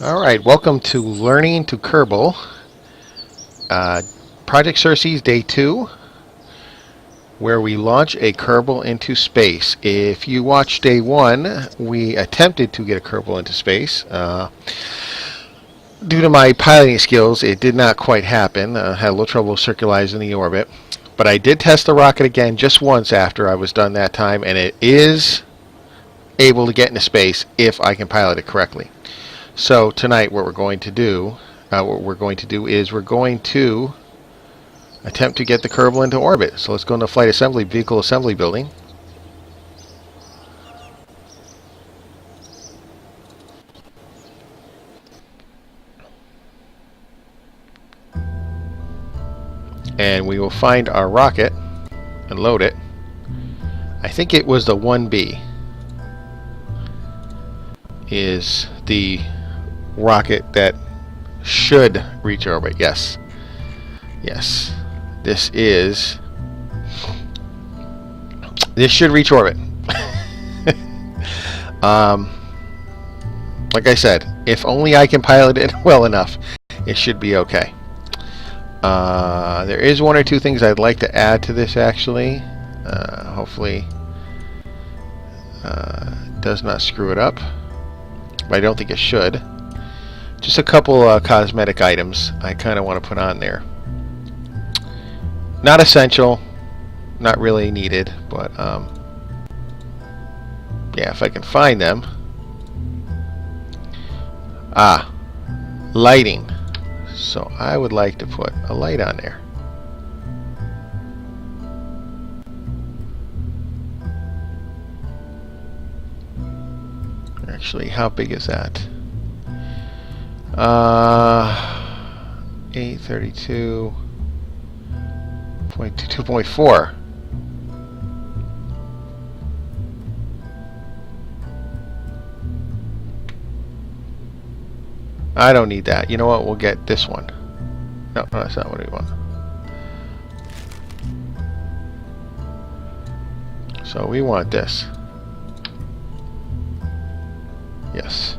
Alright, welcome to Learning to Kerbal. Project Ceres Day 2, where we launch a Kerbal into space. If you watched Day 1, we attempted to get a Kerbal into space. Due to my piloting skills, it did not quite happen. Had a little trouble circularizing the orbit. But I did test the rocket again just once after I was done that time, and it is able to get into space if I can pilot it correctly. So tonight what we're going to do is we're going to attempt to get the Kerbal into orbit. So let's go into flight assembly, vehicle assembly building. And we will find our rocket and load it. I think it was the 1B is the rocket that should reach orbit. Yes. This should reach orbit. Like I said, if only I can pilot it well enough, it should be okay. There is one or two things I'd like to add to this actually. Hopefully it does not screw it up, but I don't think it should. Just a couple cosmetic items I kind of want to put on there. Not essential, not really needed, but yeah, if I can find them. Lighting. So I would like to put a light on there. Actually, how big is that? 832.2.4. I don't need that. You know what? We'll get this one. No, that's not what we want. So we want this. Yes.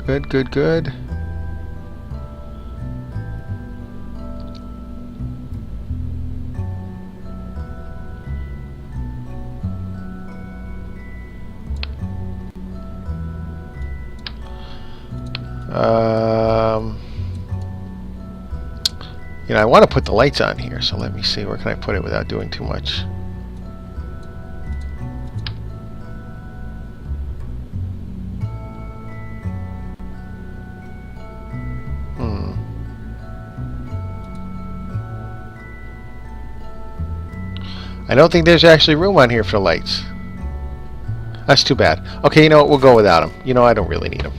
Good. You know, I want to put the lights on here, so let me see, where can I put it without doing too much? I don't think there's actually room on here for lights. That's too bad. Okay, you know what? We'll go without them. You know, I don't really need them.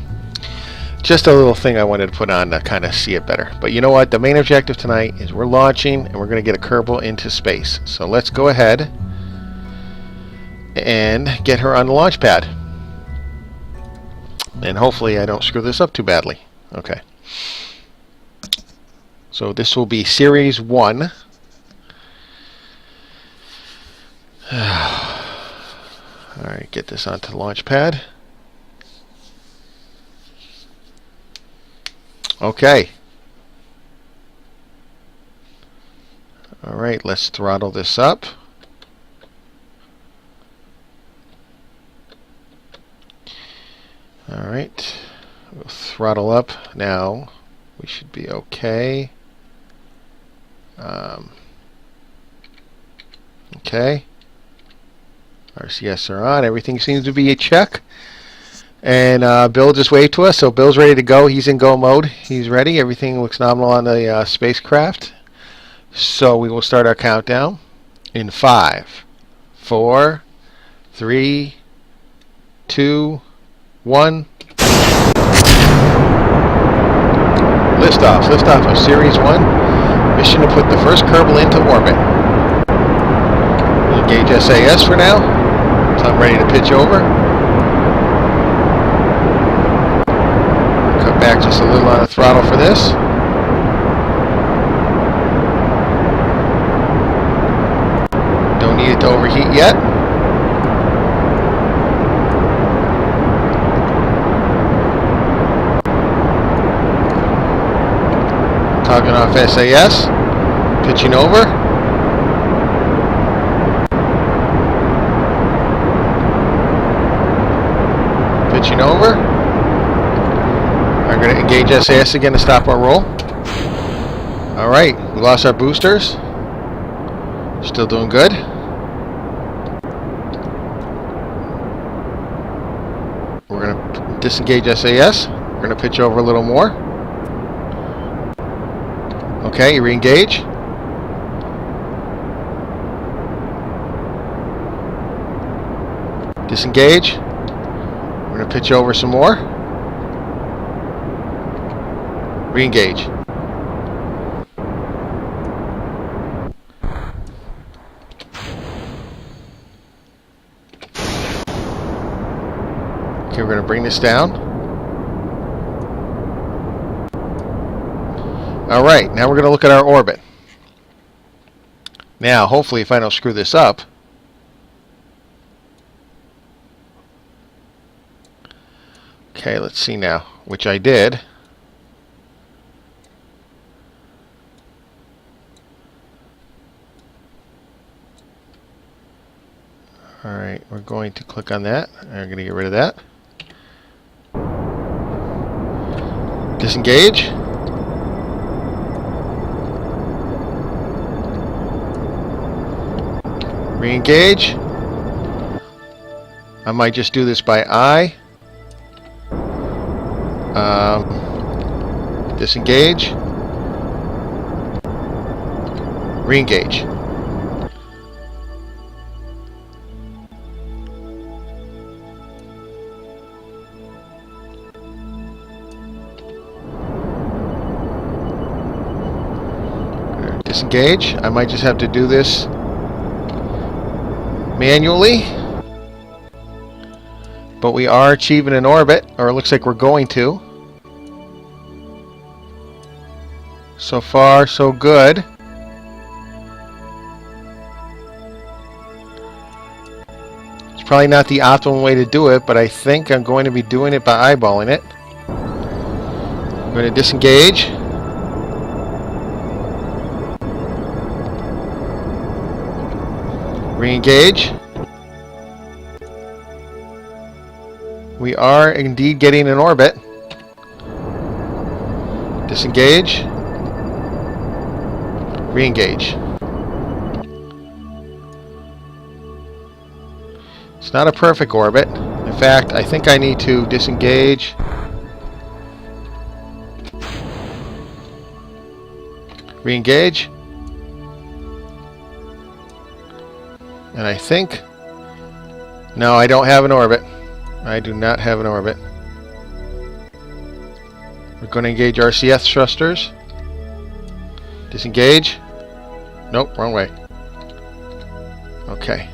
Just a little thing I wanted to put on to kind of see it better. But you know what? The main objective tonight is we're launching and we're going to get a Kerbal into space. So let's go ahead and get her on the launch pad. And hopefully I don't screw this up too badly. Okay. So this will be Series 1. Alright, get this onto the launch pad. Okay. Alright, let's throttle this up. Alright, we'll throttle up now. We should be okay. Okay. RCS are on. Everything seems to be a check. And Bill just waved to us, so Bill's ready to go. He's in go mode. He's ready. Everything looks nominal on the spacecraft. So we will start our countdown in 5, 4, 3, 2, 1. Liftoff of Series 1. Mission to put the first Kerbal into orbit. We'll engage SAS for now. So I'm ready to pitch over. Cut back just a little on the throttle for this. Don't need it to overheat yet. toggling off SAS. Pitching over. Pitching over. We're going to engage SAS again to stop our roll. Alright, we lost our boosters. Still doing good. We're going to disengage SAS. We're going to pitch over a little more. Okay, re-engage. Disengage. We're going to pitch over some more. Re-engage. Okay, we're going to bring this down. Alright, now we're going to look at our orbit. Now, hopefully if I don't screw this up, okay, let's see now, which I did. Alright, we're going to click on that. We're going to get rid of that. Disengage. Re-engage. I might just do this by eye. Disengage. Re-engage. Disengage. I might just have to do this manually, but we are achieving an orbit, or it looks like we're going to. So far, so good. It's probably not the optimal way to do it, but I think I'm going to be doing it by eyeballing it. I'm going to disengage. Re-engage. We are indeed getting an orbit. Disengage. Re-engage. It's not a perfect orbit. In fact, I think I need to disengage. Re-engage. And I think... No, I don't have an orbit. I do not have an orbit. We're going to engage RCS thrusters. Disengage. Nope, wrong way. Okay.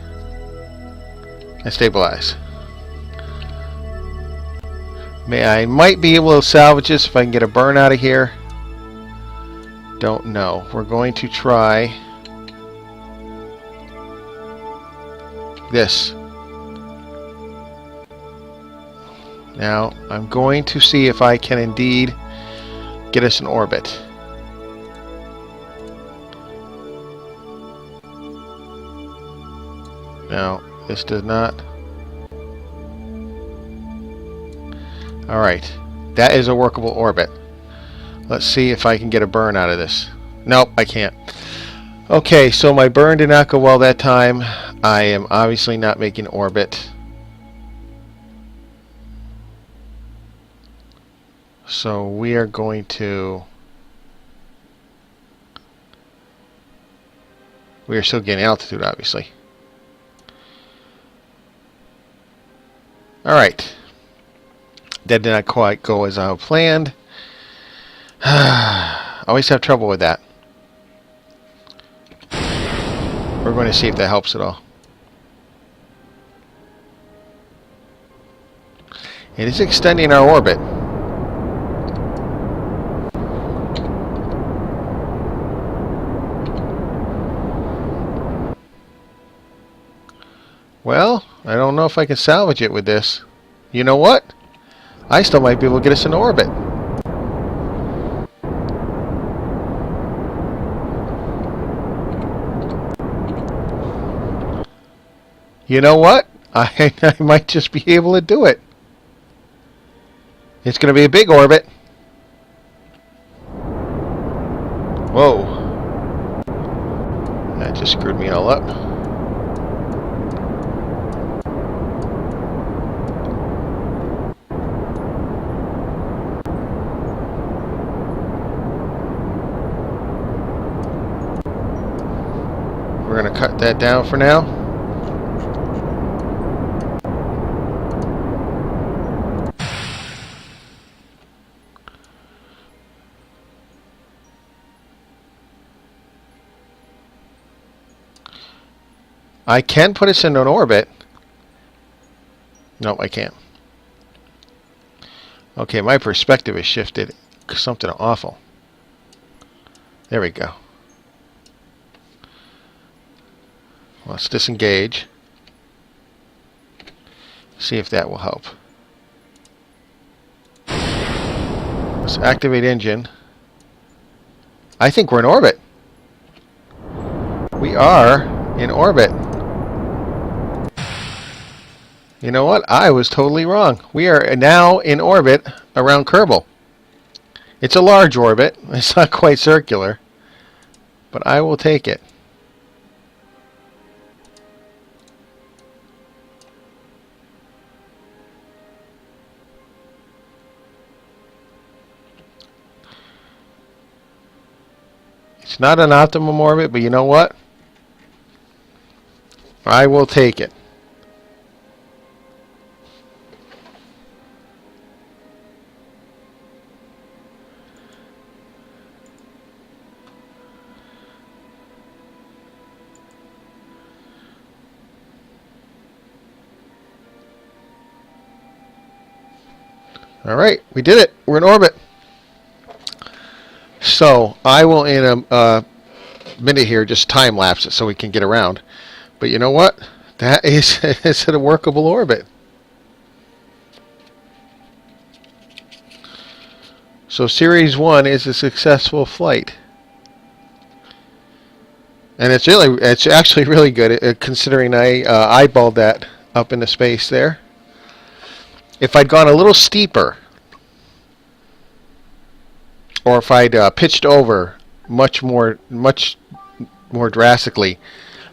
And stabilize. I might be able to salvage this if I can get a burn out of here. Don't know. We're going to try this. Now, I'm going to see if I can indeed get us an orbit. Now, this does not. Alright, that is a workable orbit. Let's see if I can get a burn out of this. Nope, I can't. Okay, so my burn did not go well that time. I am obviously not making orbit. So we are going to... We are still getting altitude, obviously. Alright. That did not quite go as I planned. Always have trouble with that. We're going to see if that helps at all. It is extending our orbit. Well, I don't know if I can salvage it with this. You know what? I still might be able to get us in orbit. You know what? I might just be able to do it. It's going to be a big orbit. Whoa. That just screwed me all up. We're going to cut that down for now. I can put us in an orbit. No, I can't. Okay, my perspective has shifted. Something awful. There we go. Let's disengage. See if that will help. Let's activate engine. I think we're in orbit. We are in orbit. You know what? I was totally wrong. We are now in orbit around Kerbal. It's a large orbit. It's not quite circular. But I will take it. It's not an optimum orbit, but you know what? I will take it. All right, we did it. We're in orbit. So I will, in a minute here, just time lapse it so we can get around. But you know what? That is it's at a workable orbit. So Ceres 1 is a successful flight. And it's actually really good, considering I eyeballed that up into space there. If I'd gone a little steeper, or if I'd pitched over much more drastically,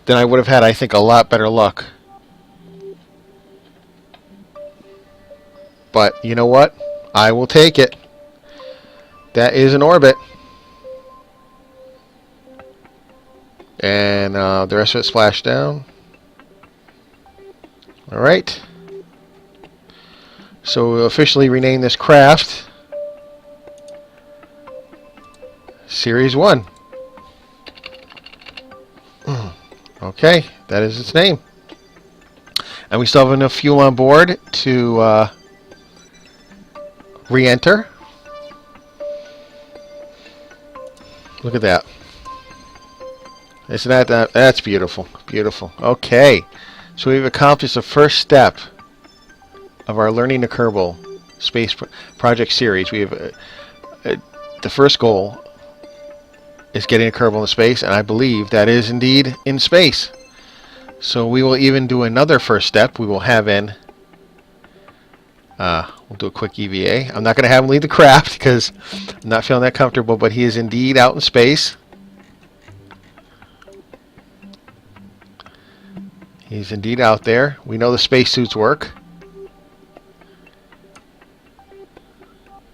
then I would have had, I think, a lot better luck. But you know what? I will take it. That is an orbit. And the rest of it splashed down. Alright. So we'll officially rename this craft Ceres 1. Okay, that is its name. And we still have enough fuel on board to re-enter. Look at that. Isn't that's beautiful. Beautiful. Okay. So we've accomplished the first step of our Learning the Kerbal Space Project series. We have the first goal is getting a Kerbal in space, and I believe that is indeed in space. So we will even do another first step. We will have in we'll do a quick EVA. I'm not going to have him leave the craft because I'm not feeling that comfortable, but he is indeed out in space. He's indeed out there. We know the spacesuits work.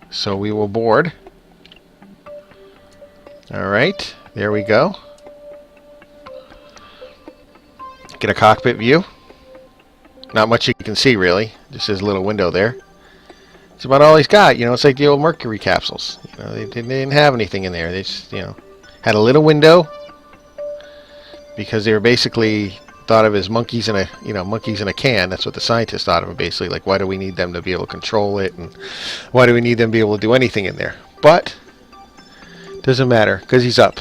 So we will board. Alright, there we go. Get a cockpit view. Not much you can see, really. Just his little window there. It's about all he's got. You know, it's like the old Mercury capsules. You know, they didn't have anything in there. They just, you know, had a little window because they were basically thought of as monkeys in a can. That's what the scientists thought of them, basically. Like, why do we need them to be able to control it, and why do we need them to be able to do anything in there? But doesn't matter because he's up.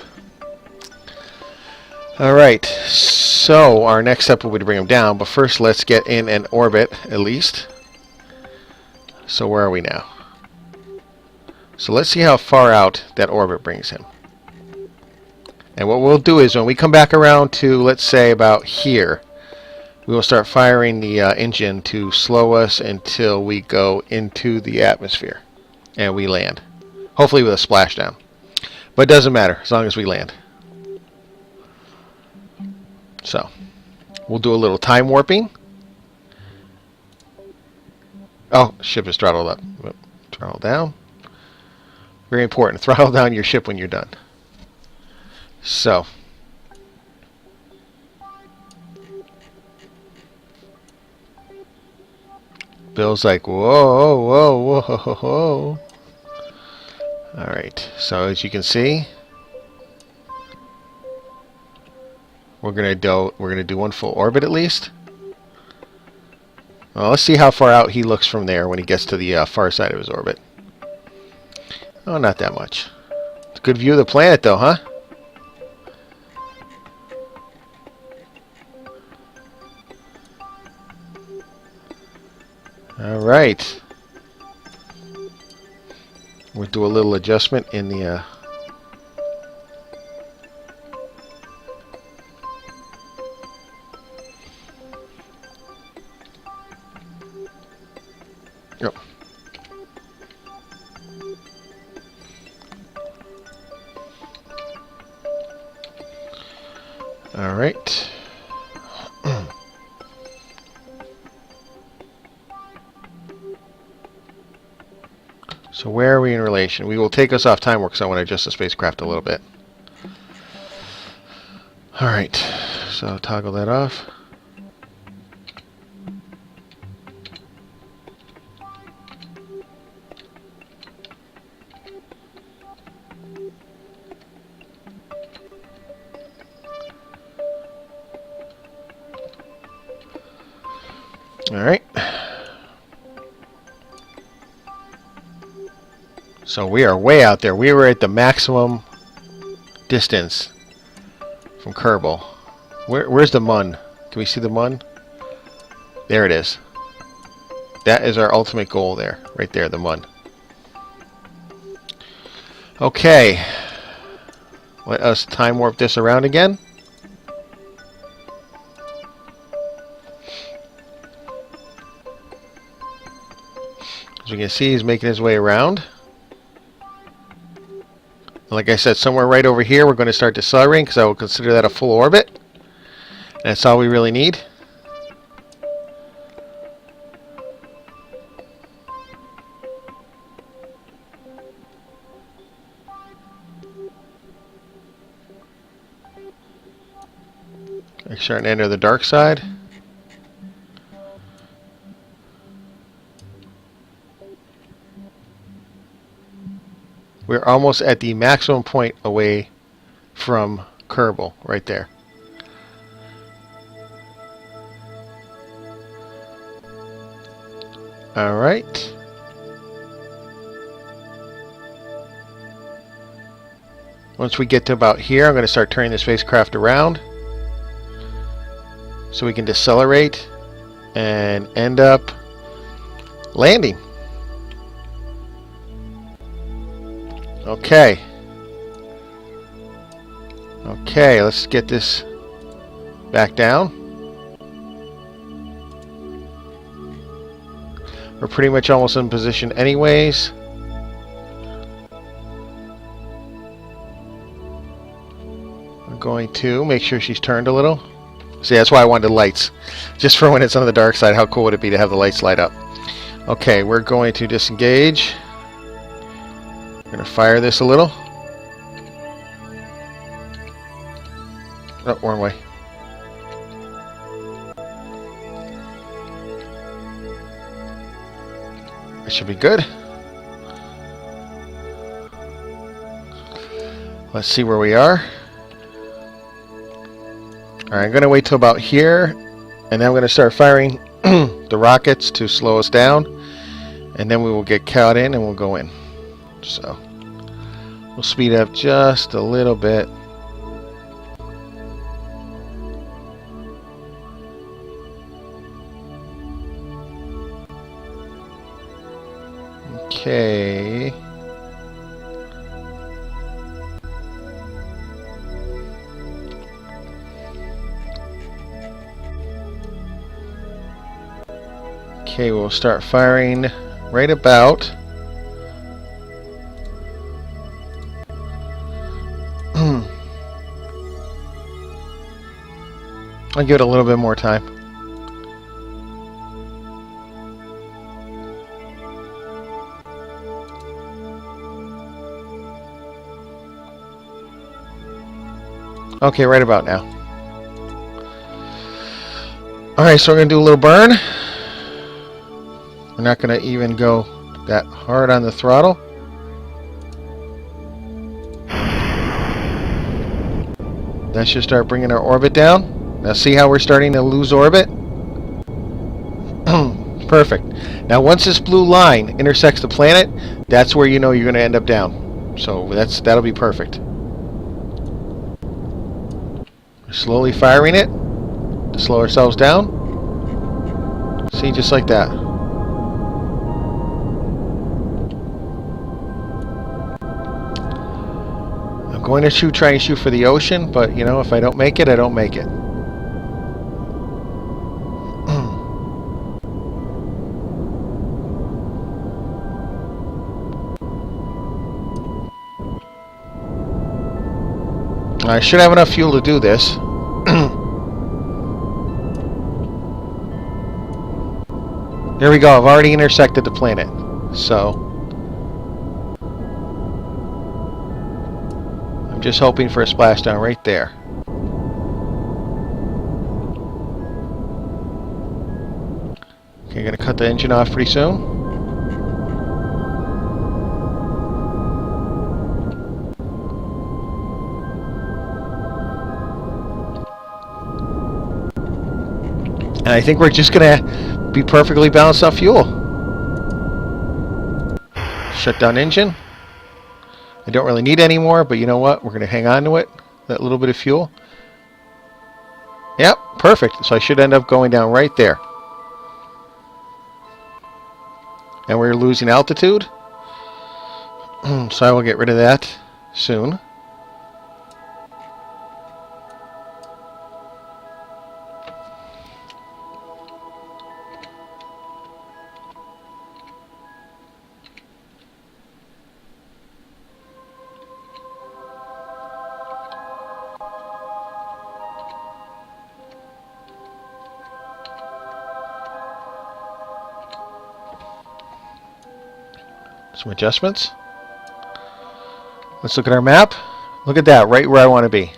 Alright, so our next step will be to bring him down, but first let's get in an orbit at least. So where are we now? So let's see how far out that orbit brings him. And what we'll do is when we come back around to, let's say, about here, We will start firing the engine to slow us until we go into the atmosphere and we land. Hopefully with a splashdown. But it doesn't matter as long as we land. So, we'll do a little time warping. Oh, ship is throttled up. Throttle down. Very important. Throttle down your ship when you're done. So, Bill's like, whoa, whoa, whoa, whoa. Alright, so as you can see, we're gonna do one full orbit at least. Well, let's see how far out he looks from there when he gets to the far side of his orbit. Oh, not that much. It's a good view of the planet though, huh? Alright. We'll do a little adjustment in the yep. Alright. So where are we in relation? We will take us off time warp because I want to adjust the spacecraft a little bit. Alright, so toggle that off. Alright. So we are way out there. We were at the maximum distance from Kerbal. Where's the Mun? Can we see the Mun? There it is. That is our ultimate goal there. Right there, the Mun. Okay. Let us time warp this around again. As we can see, he's making his way around. Like I said, somewhere right over here, we're going to start decelerating because I will consider that a full orbit. And that's all we really need. We're starting to enter the dark side. We're almost at the maximum point away from Kerbal, right there. Alright. Once we get to about here, I'm going to start turning the spacecraft around so we can decelerate and end up landing. Okay. Okay, let's get this back down. We're pretty much almost in position anyways. I'm going to make sure she's turned a little. See, that's why I wanted lights. Just for when it's on the dark side, how cool would it be to have the lights light up? Okay, we're going to disengage. We're going to fire this a little. Oh, wrong way. That should be good. Let's see where we are. Alright, I'm going to wait till about here, and then I'm going to start firing the rockets to slow us down, and then we will get caught in and we'll go in. So, we'll speed up just a little bit. Okay. Okay, we'll start firing right about. I'll give it a little bit more time. Okay, right about now. Alright, so we're going to do a little burn. We're not going to even go that hard on the throttle. That should start bringing our orbit down. Now see how we're starting to lose orbit? Perfect. Now once this blue line intersects the planet, that's where you know you're going to end up down. So that'll be perfect. We're slowly firing it to slow ourselves down. See, just like that. I'm going to try and shoot for the ocean, but you know, if I don't make it, I don't make it. I should have enough fuel to do this. There we go. I've already intersected the planet. So I'm just hoping for a splashdown right there. Okay, gonna cut the engine off pretty soon. And I think we're just gonna be perfectly balanced on fuel. Shut down engine. I don't really need any more, but you know what? We're going to hang on to it. That little bit of fuel. Yep, perfect. So I should end up going down right there. And we're losing altitude. So I will get rid of that soon. Some adjustments. Let's look at our map. Look at that, right where I want to be.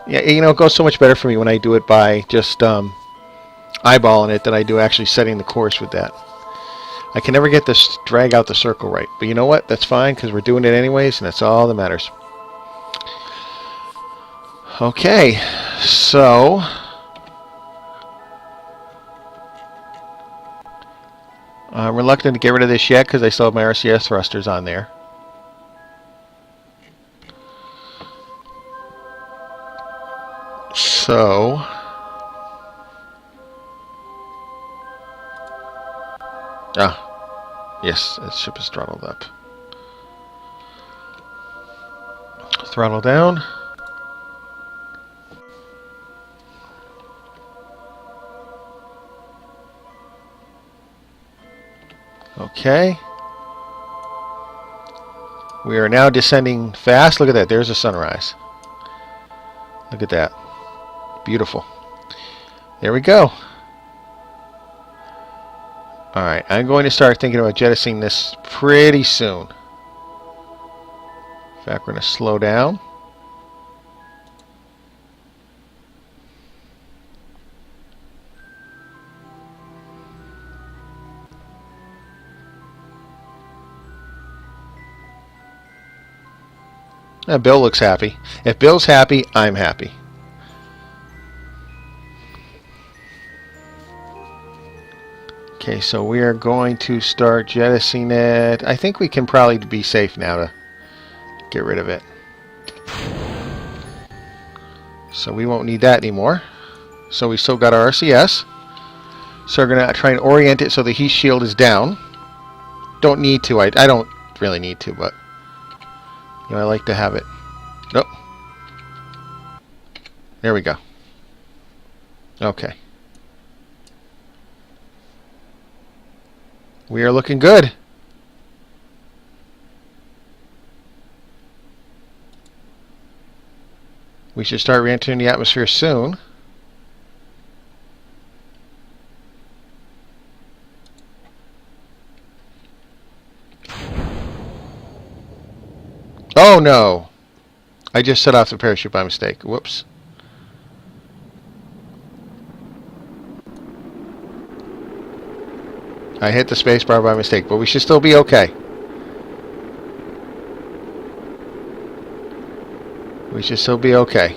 Yeah, you know, it goes so much better for me when I do it by just eyeballing it than I do actually setting the course with that. I can never get this drag out the circle right, but you know what? That's fine because we're doing it anyways, and that's all that matters. Okay, so I'm reluctant to get rid of this yet because I still have my RCS thrusters on there. So yes, the ship is throttled up. Throttle down. Okay. We are now descending fast. Look at that. There's a sunrise. Look at that. Beautiful. There we go. Alright, I'm going to start thinking about jettisoning this pretty soon. In fact, we're going to slow down. Bill looks happy. If Bill's happy, I'm happy. Okay, so we are going to start jettisoning it. I think we can probably be safe now to get rid of it. So we won't need that anymore. So we still got our RCS. So we're going to try and orient it so the heat shield is down. Don't need to. I don't really need to, but you know, I like to have it. Nope. There we go. Okay. We are looking good. We should start re-entering the atmosphere soon. Oh no! I just set off the parachute by mistake. Whoops. I hit the spacebar by mistake, but we should still be okay. We should still be okay.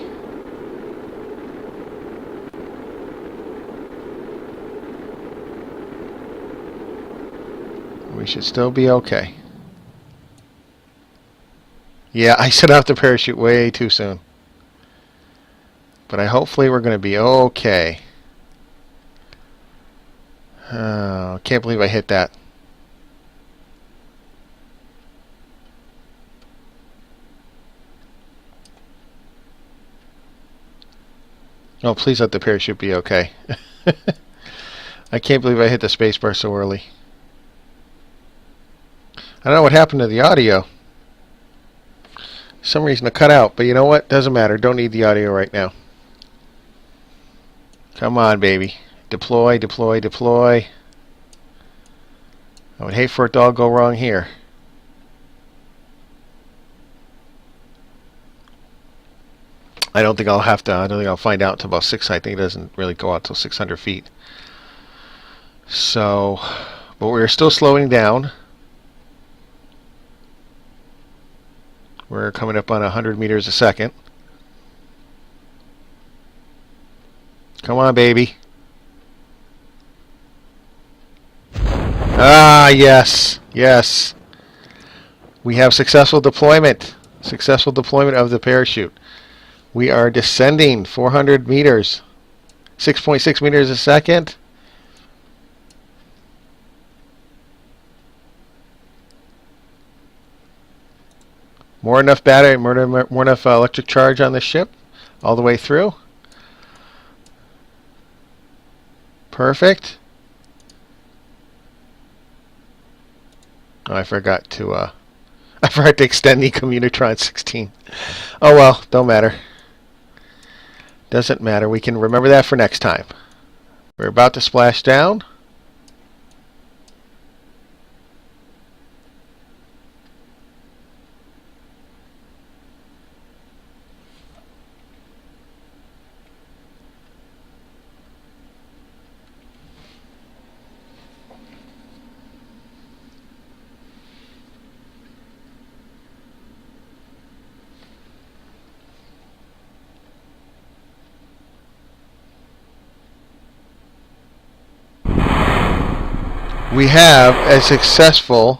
We should still be okay. Yeah, I set off the parachute way too soon. But hopefully we're going to be okay. Oh, can't believe I hit that. Oh, please let the parachute be okay. I can't believe I hit the spacebar so early. I don't know what happened to the audio. For some reason it cut out, but you know what? Doesn't matter. Don't need the audio right now. Come on, baby. Deploy, deploy, deploy. I would hate for it to all go wrong here. I don't think I'll find out until about 6. I think it doesn't really go out till 600 feet. So, but we're still slowing down. We're coming up on 100 meters a second. Come on, baby. Ah, yes. Yes. We have successful deployment. Successful deployment of the parachute. We are descending 400 meters. 6.6 meters a second. More enough battery, more enough electric charge on the ship all the way through. Perfect. Oh, I forgot to extend the Communitron 16. Oh well, don't matter. Doesn't matter. We can remember that for next time. We're about to splash down. We have a successful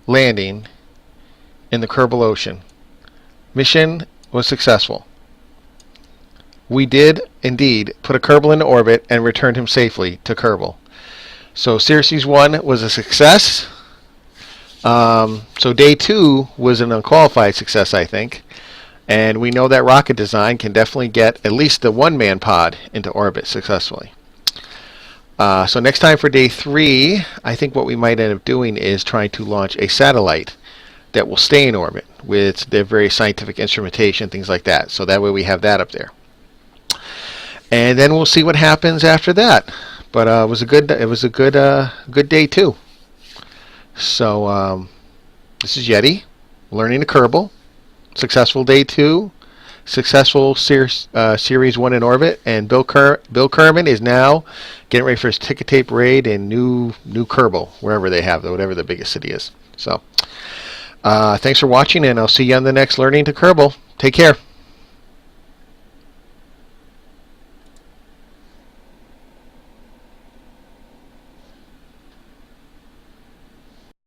landing in the Kerbal Ocean. Mission was successful. We did indeed put a Kerbal into orbit and returned him safely to Kerbal. So Ceres 1 was a success. So day 2 was an unqualified success, I think. And we know that rocket design can definitely get at least the one-man pod into orbit successfully. So next time for day 3, I think what we might end up doing is trying to launch a satellite that will stay in orbit with their very scientific instrumentation, things like that. So that way we have that up there. And then we'll see what happens after that. But it was a good day too. So this is Yeti learning the Kerbal. Successful day 2, successful Ceres 1 in orbit, and Bill Kerman is now getting ready for his ticket tape raid in new Kerbal, wherever they have, whatever the biggest city is. So, thanks for watching, and I'll see you on the next Learning to Kerbal. Take care.